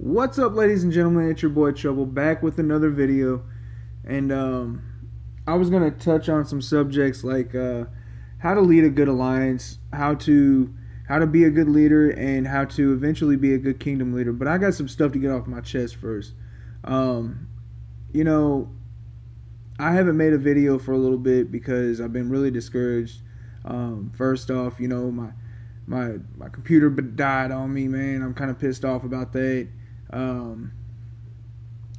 What's up, ladies and gentlemen? It's your boy Trouble back with another video, and I was gonna touch on some subjects like how to lead a good alliance, how to be a good leader, and how to eventually be a good kingdom leader. But I got some stuff to get off my chest first. You know, I haven't made a video for a little bit because I've been really discouraged. First off, you know, my computer died on me, man. I'm kind of pissed off about that.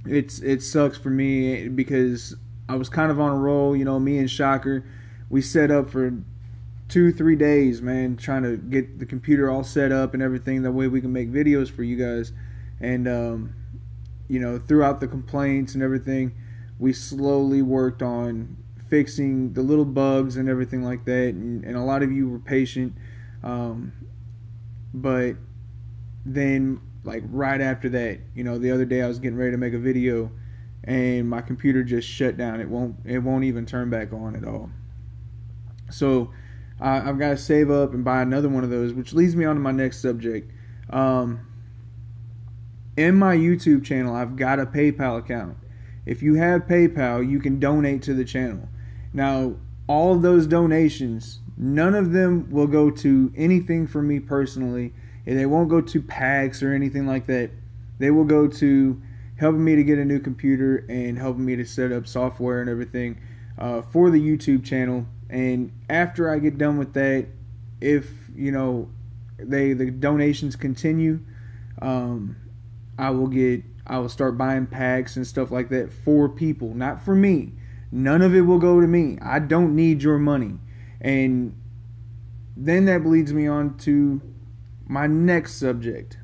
It sucks for me because I was kind of on a roll. You know, me and Shocker, we set up for 2-3 days, man, trying to get the computer all set up and everything. That way we can make videos for you guys. And you know, throughout the complaints and everything, we slowly worked on fixing the little bugs and everything like that. And a lot of you were patient. But then, like, right after that, you know, the other day I was getting ready to make a video and my computer just shut down. It won't even turn back on at all. So I've got to save up and buy another one of those, which leads me on to my next subject. In my YouTube channel, I've got a PayPal account. If you have PayPal, you can donate to the channel. Now, all of those donations, none of them will go to anything for me personally, and they won't go to packs or anything like that. They will go to helping me to get a new computer and helping me to set up software and everything for the YouTube channel. And after I get done with that, if you know the donations continue, I will start buying packs and stuff like that for people, not for me. None of it will go to me. I don't need your money. And then that leads me on to my next subject.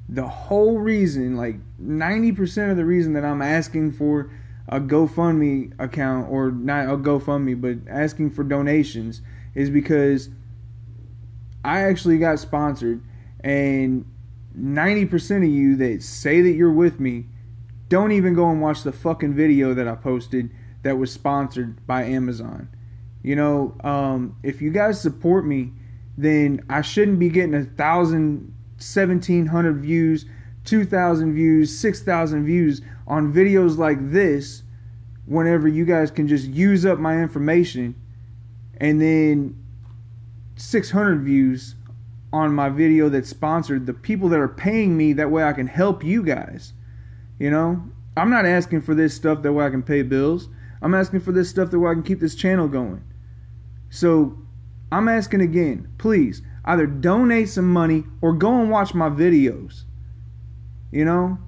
The whole reason, like 90% of the reason that I'm asking for a GoFundMe account, or not a GoFundMe, but asking for donations, is because I actually got sponsored, and 90% of you that say that you're with me don't even go and watch the fucking video that I posted that was sponsored by Amazon. You know, if you guys support me, then I shouldn't be getting 1,000, 1,700 views, 2,000 views, 6,000 views on videos like this whenever you guys can just use up my information, and then 600 views on my video that's sponsored, the people that are paying me, that way I can help you guys. You know, I'm not asking for this stuff that way I can pay bills. I'm asking for this stuff that way I can keep this channel going. So I'm asking again, please, either donate some money or go and watch my videos. You know,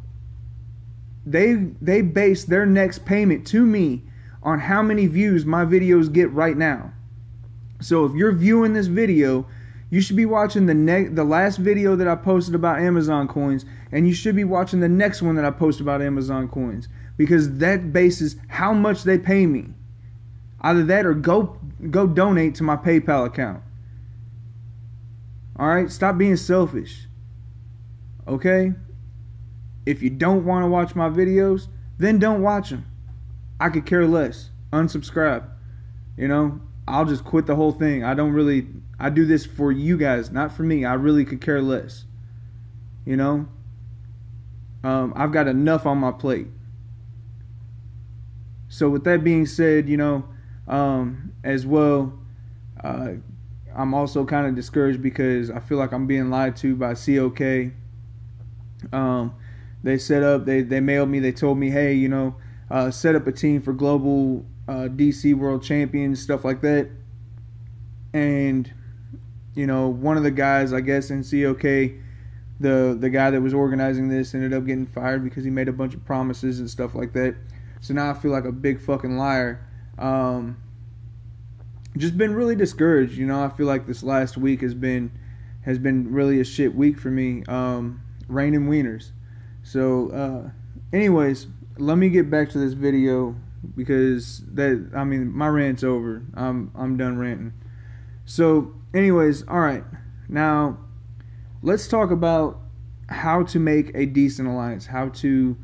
they base their next payment to me on how many views my videos get right now. So if you're viewing this video, you should be watching the last video that I posted about Amazon coins, and you should be watching the next one that I post about Amazon coins, because that bases how much they pay me. Either that or go donate to my PayPal account. Alright? Stop being selfish. Okay? If you don't want to watch my videos, then don't watch them. I could care less. Unsubscribe. You know? I'll just quit the whole thing. I do this for you guys, not for me. I really could care less. You know? I've got enough on my plate. So with that being said, you know, as well, I'm also kind of discouraged because I feel like I'm being lied to by COK. They mailed me, they told me, hey, you know, set up a team for global DC World Champions, stuff like that. And, you know, one of the guys, I guess, in COK, the guy that was organizing this, ended up getting fired because he made a bunch of promises and stuff like that. So now I feel like a big fucking liar. Just been really discouraged. You know, I feel like this last week has been really a shit week for me. Raining wieners. So, anyways, let me get back to this video, because my rant's over. I'm done ranting. So, anyways, all right. Now, let's talk about how to make a decent alliance. How to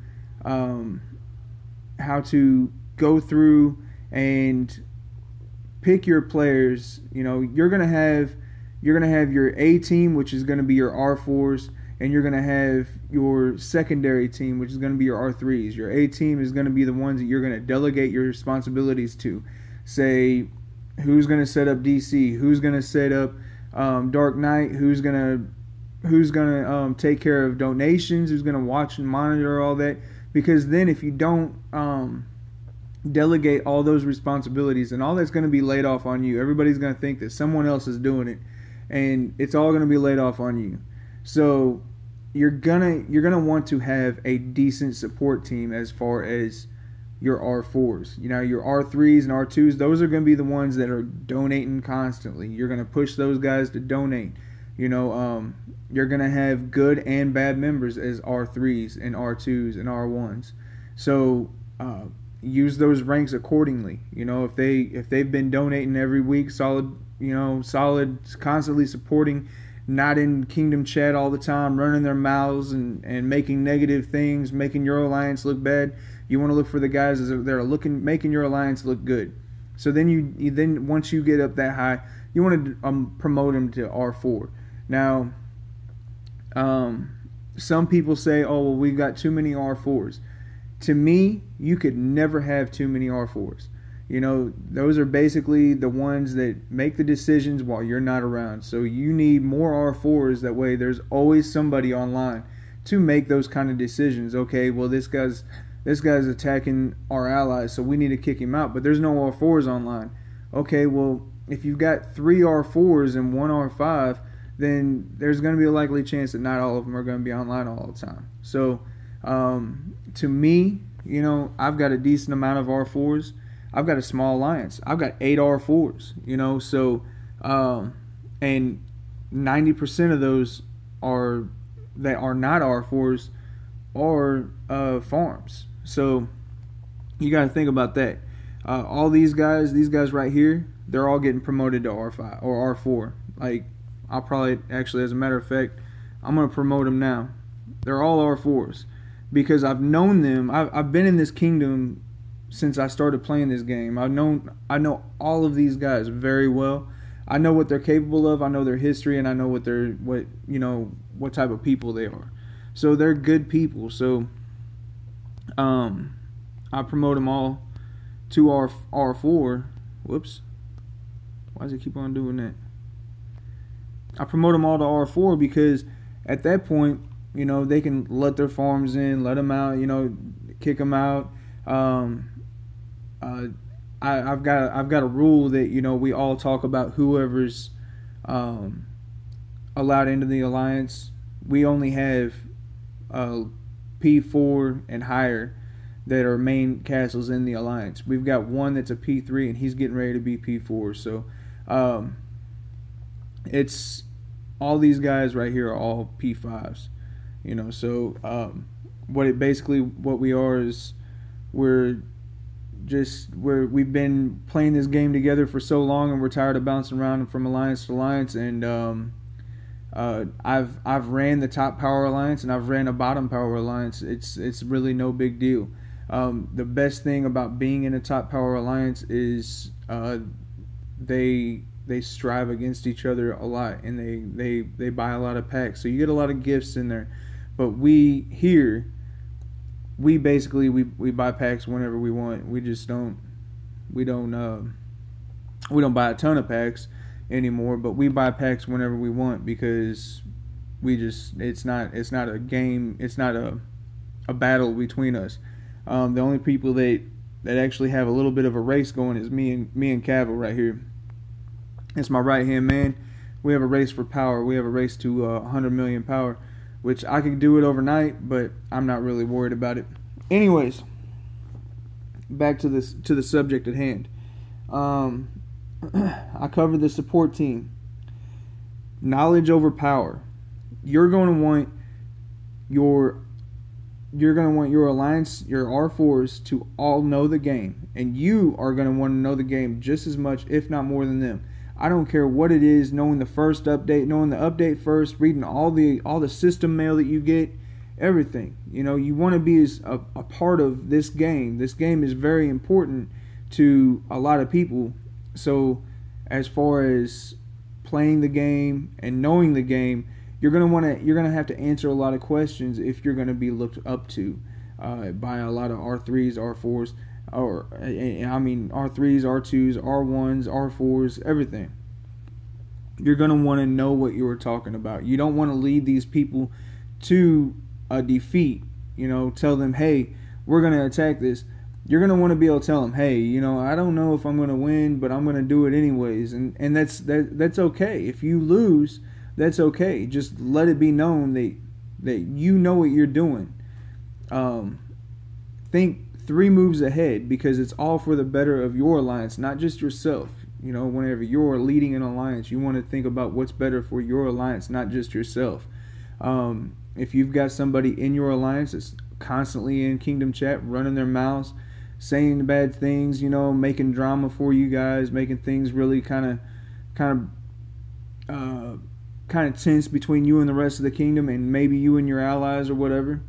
go through and pick your players. You know, you're gonna have your A team, which is gonna be your R4s. and you're going to have your secondary team, which is going to be your R3s. Your A team is going to be the ones that you're going to delegate your responsibilities to. Say, who's going to set up DC, who's going to set up Dark Knight, who's going to take care of donations, who's going to watch and monitor all that. Because then if you don't delegate all those responsibilities, and all that's going to be laid off on you. Everybody's going to think that someone else is doing it, and it's all going to be laid off on you. So you're gonna want to have a decent support team as far as your R4s. You know, your R3s and R2s, those are going to be the ones that are donating constantly. You're going to push those guys to donate. You know, you're going to have good and bad members as R3s and R2s and R1s. So use those ranks accordingly. You know, if they've been donating every week, solid, constantly supporting, not in Kingdom chat all the time, running their mouths and making negative things, making your alliance look bad. You want to look for the guys that are making your alliance look good. So then you once you get up that high, you want to promote them to R4. Now, some people say, "Oh, well, we've got too many R4s." To me, you could never have too many R4s. You know, those are basically the ones that make the decisions while you're not around. So you need more R4s. That way there's always somebody online to make those kind of decisions. Okay, well, this guy's attacking our allies, so we need to kick him out. But there's no R4s online. Okay, well, if you've got 3 R4s and 1 R5, then there's going to be a likely chance that not all of them are going to be online all the time. So to me, you know, I've got a decent amount of R4s. I've got a small alliance. I've got 8 R4s, you know, so and 90% of those that are not R4s are farms. So you got to think about that. All these guys right here, they're all getting promoted to R5 or R4. Like, I'll probably, actually, as a matter of fact, I'm going to promote them now. They're all R4s because I've known them. I've been in this kingdom since I started playing this game. I know all of these guys very well. I know what they're capable of. I know their history, and I know what type of people they are. So they're good people. So I promote them all to R4. Whoops. Why does it keep on doing that? I promote them all to R4 because at that point, you know, they can let their farms in, let them out, you know, kick them out. I've got a rule that, you know, we all talk about whoever's allowed into the alliance. We only have P4 and higher that are main castles in the alliance. We've got one that's a P3 and he's getting ready to be P4. So it's all these guys right here are all P5s. You know, so what we are is we've been playing this game together for so long, and we're tired of bouncing around from alliance to alliance. And I've ran the top power alliance and I've ran a bottom power alliance. It's really no big deal. The best thing about being in a top power alliance is they strive against each other a lot, and they buy a lot of packs, so you get a lot of gifts in there. But we basically buy packs whenever we want. We just don't buy a ton of packs anymore, but we buy packs whenever we want because it's not a game, it's not a battle between us. The only people that actually have a little bit of a race going is me and Cavill right here. It's my right hand man. We have a race for power. We have a race to 100 million power, which I could do it overnight, but I'm not really worried about it. Anyways, back to the subject at hand. I covered the support team. Knowledge over power. You're going to want your alliance, your R4s, to all know the game, and you are going to want to know the game just as much, if not more than them. I don't care what it is, knowing the first update, knowing the update first, reading all the system mail that you get, everything. You know, you want to be a part of this game. This game is very important to a lot of people. So as far as playing the game and knowing the game, you're gonna have to answer a lot of questions if you're gonna be looked up to by a lot of R3s, R4s, or I mean R3s, R2s, R1s, R4s, everything. You're gonna want to know what you were talking about. You don't want to lead these people to a defeat. Tell them, hey, we're gonna attack this. You're gonna want to be able to tell them, hey, I don't know if I'm gonna win, but I'm gonna do it anyways, and that's okay. If you lose, that's okay. Just let it be known that you know what you're doing. Think 3 moves ahead, because it's all for the better of your alliance, not just yourself. Whenever you're leading an alliance, you want to think about what's better for your alliance, not just yourself. If you've got somebody in your alliance that's constantly in Kingdom Chat, running their mouths, saying bad things, making drama for you guys, making things really kind of tense between you and the rest of the kingdom, and maybe you and your allies or whatever,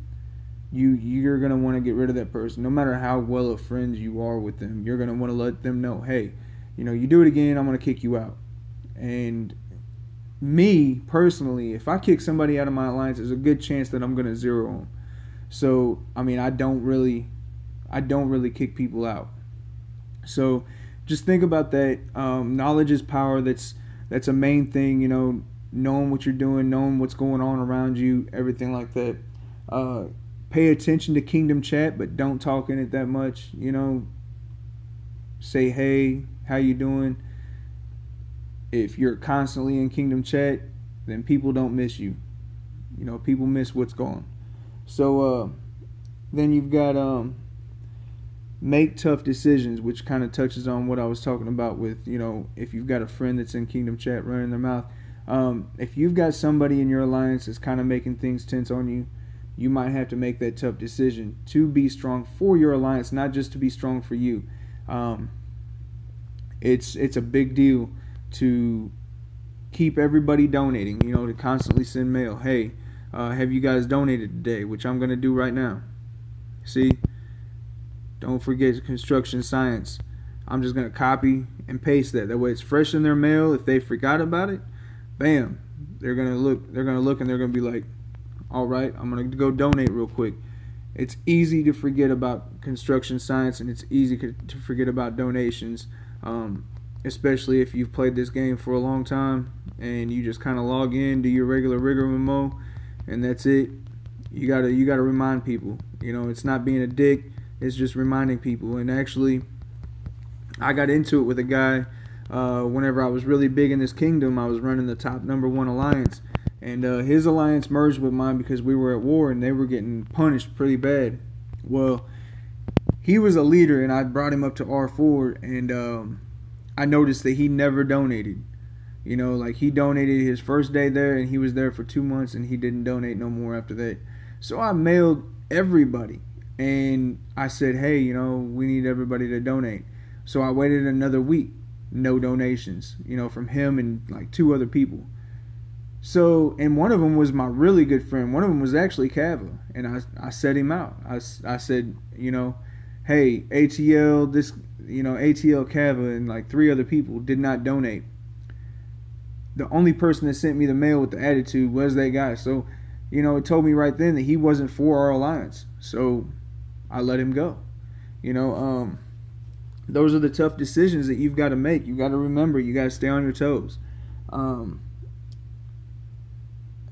you're gonna want to get rid of that person. No matter how well of friends you are with them, you're gonna want to let them know, hey, you do it again, I'm gonna kick you out. And me personally, if I kick somebody out of my alliance, there's a good chance that I'm gonna zero them. So I mean, I don't really kick people out. So just think about that. Knowledge is power. That's a main thing. Knowing what you're doing, knowing what's going on around you, everything like that. Pay attention to Kingdom Chat, but don't talk in it that much. Say, hey, how you doing? If you're constantly in Kingdom Chat, then people don't miss you. People miss what's going on. So then you've got make tough decisions, which kind of touches on what I was talking about with, if you've got a friend that's in Kingdom Chat running their mouth. If you've got somebody in your alliance that's kind of making things tense on you, you might have to make that tough decision to be strong for your alliance, not just to be strong for you. It's a big deal to keep everybody donating, to constantly send mail. Hey, have you guys donated today? Which I'm going to do right now. See? Don't forget construction science. I'm just going to copy and paste that. That way it's fresh in their mail. If they forgot about it, bam, they're going to look and they're going to be like, all right, I'm going to go donate real quick. It's easy to forget about construction science, and it's easy to forget about donations, especially if you've played this game for a long time and you just kind of log in, do your regular rigmarole, and that's it. You gotta remind people. It's not being a dick. It's just reminding people. And actually, I got into it with a guy whenever I was really big in this kingdom. I was running the top #1 alliance, and his alliance merged with mine because we were at war and they were getting punished pretty bad. Well, he was a leader, and I brought him up to R4, and I noticed that he never donated. Like he donated his first day there, and he was there for 2 months, and he didn't donate no more after that. So I mailed everybody, and I said, hey, we need everybody to donate. So I waited another week, no donations, from him and like 2 other people. So, and one of them was my really good friend. One of them was actually Kava, and I set him out. I said, hey, ATL, ATL Kava and like 3 other people did not donate. The only person that sent me the mail with the attitude was that guy. So, it told me right then that he wasn't for our alliance. So I let him go. Those are the tough decisions that you've got to make. You've got to remember, you got to stay on your toes.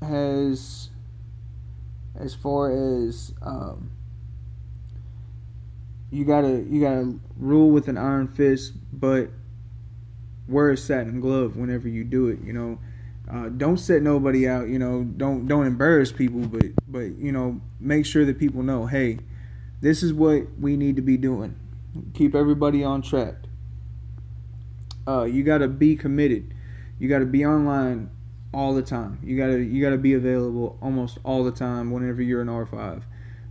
As far as you gotta rule with an iron fist, but wear a satin glove whenever you do it. Don't set nobody out. Don't embarrass people, but make sure that people know, hey, this is what we need to be doing. Keep everybody on track. You gotta be committed. You gotta be online all the time. You gotta be available almost all the time whenever you're an R5.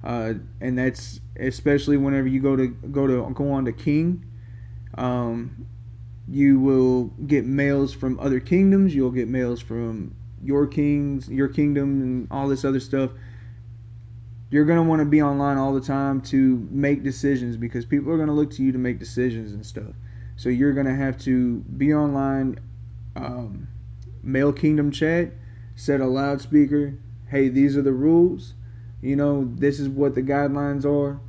And that's especially whenever you go on to King. You will get mails from other kingdoms. You'll get mails from your kingdom, and all this other stuff. You're going to want to be online all the time to make decisions, because people are going to look to you to make decisions and stuff. So you're going to have to be online, mail Kingdom Chat, set a loudspeaker. Hey, these are the rules. You know, this is what the guidelines are.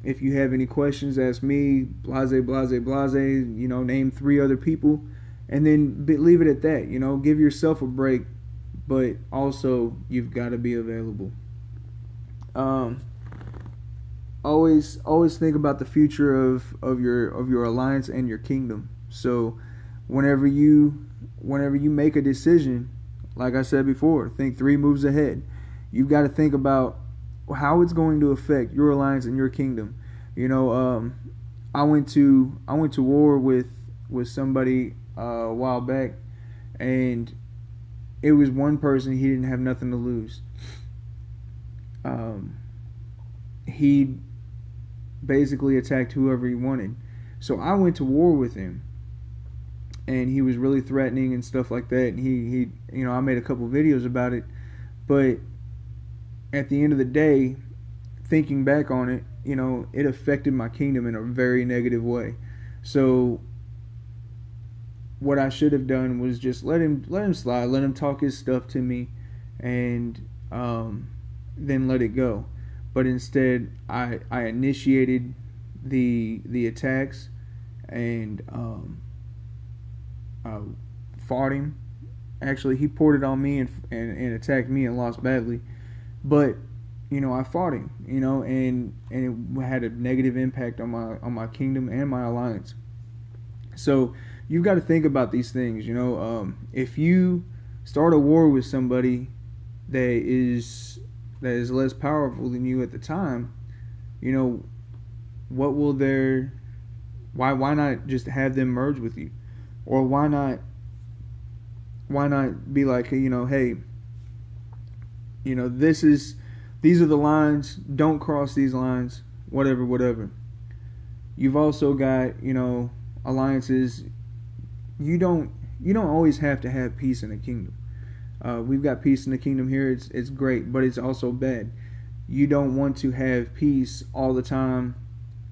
If you have any questions, ask me. Blase, blase, blase. You know, name 3 other people, and then leave it at that. You know, give yourself a break, but also you've got to be available. Always think about the future of your alliance and your kingdom. So whenever you make a decision, like I said before, think 3 moves ahead. You've got to think about how it's going to affect your alliance and your kingdom. You know, I went to war with somebody a while back, and it was one person. He didn't have nothing to lose. He basically attacked whoever he wanted. So I went to war with him, and he was really threatening and stuff like that. And he you know, I made a couple videos about it, but at the end of the day, thinking back on it, you know, it affected my kingdom in a very negative way. So what I should have done was just let him slide, let him talk his stuff to me, and then let it go. But instead, I initiated the attacks, and fought him. Actually, he poured it on me and attacked me and lost badly. But you know, I fought him. You know, and it had a negative impact on my kingdom and my alliance. So you've got to think about these things. You know, if you start a war with somebody that is less powerful than you at the time, you know, what will why not just have them merge with you? Or why not be like, you know, hey, you know, these are the lines, don't cross these lines, whatever. You've also got, you know, alliances. You don't always have to have peace in a kingdom. We've got peace in the kingdom here. It's great, but it's also bad. You don't want to have peace all the time,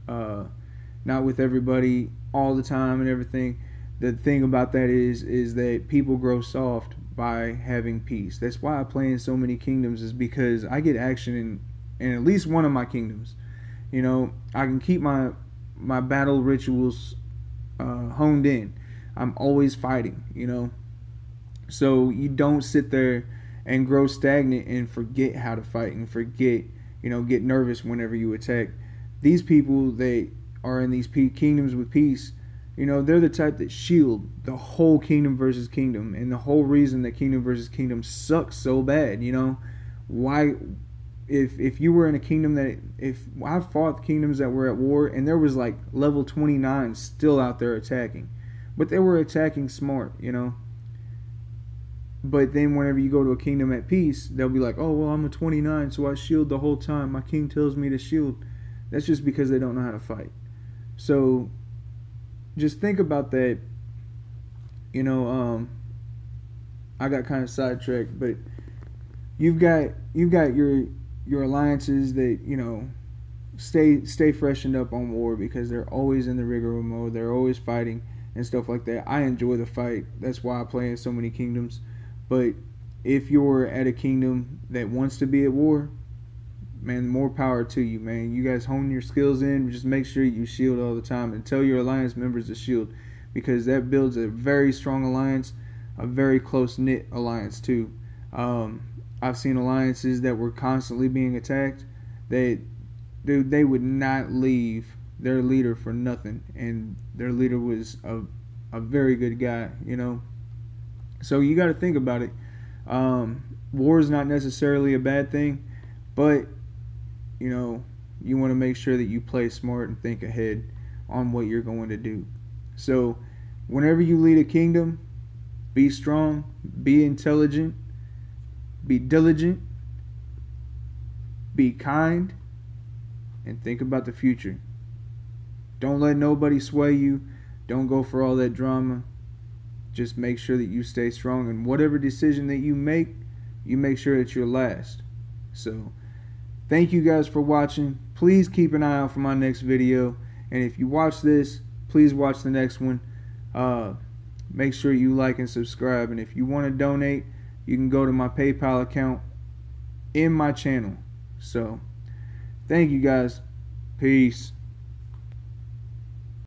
not with everybody all the time and everything. The thing about that is that people grow soft by having peace. That's why I play in so many kingdoms, is because I get action in at least one of my kingdoms. You know, I can keep my battle rituals honed in. I'm always fighting, you know. So you don't sit there and grow stagnant and forget how to fight and forget, you know, get nervous whenever you attack. These people, they are in these kingdoms with peace. You know, they're the type that shield the whole kingdom versus kingdom. And the whole reason that kingdom versus kingdom sucks so bad, you know, why, if you were in a kingdom if I fought kingdoms that were at war and there was like level 29 still out there attacking, but they were attacking smart, you know. But then whenever you go to a kingdom at peace, they'll be like, oh, well, I'm a 29, so I shield the whole time. My king tells me to shield. That's just because they don't know how to fight. So just think about that. You know, I got kind of sidetracked, but you've got your alliances that, you know, stay freshened up on war, because they're always in the rigor mode. They're always fighting and stuff like that. I enjoy the fight. That's why I play in so many kingdoms. But if you're at a kingdom that wants to be at war, man, more power to you, man. You guys hone your skills in. Just make sure you shield all the time, and tell your alliance members to shield, because that builds a very strong alliance, a very close-knit alliance too. I've seen alliances that were constantly being attacked. They would not leave their leader for nothing, and their leader was a very good guy, you know. So you got to think about it. War is not necessarily a bad thing, but you know, you want to make sure that you play smart and think ahead on what you're going to do. So whenever you lead a kingdom, be strong, be intelligent, be diligent, be kind, and think about the future. Don't let nobody sway you. Don't go for all that drama. Just make sure that you stay strong, and whatever decision that you make sure that you're last. So thank you guys for watching. Please keep an eye out for my next video, and if you watch this, please watch the next one. Make sure you like and subscribe, and if you want to donate, you can go to my PayPal account in my channel. So, thank you guys. Peace.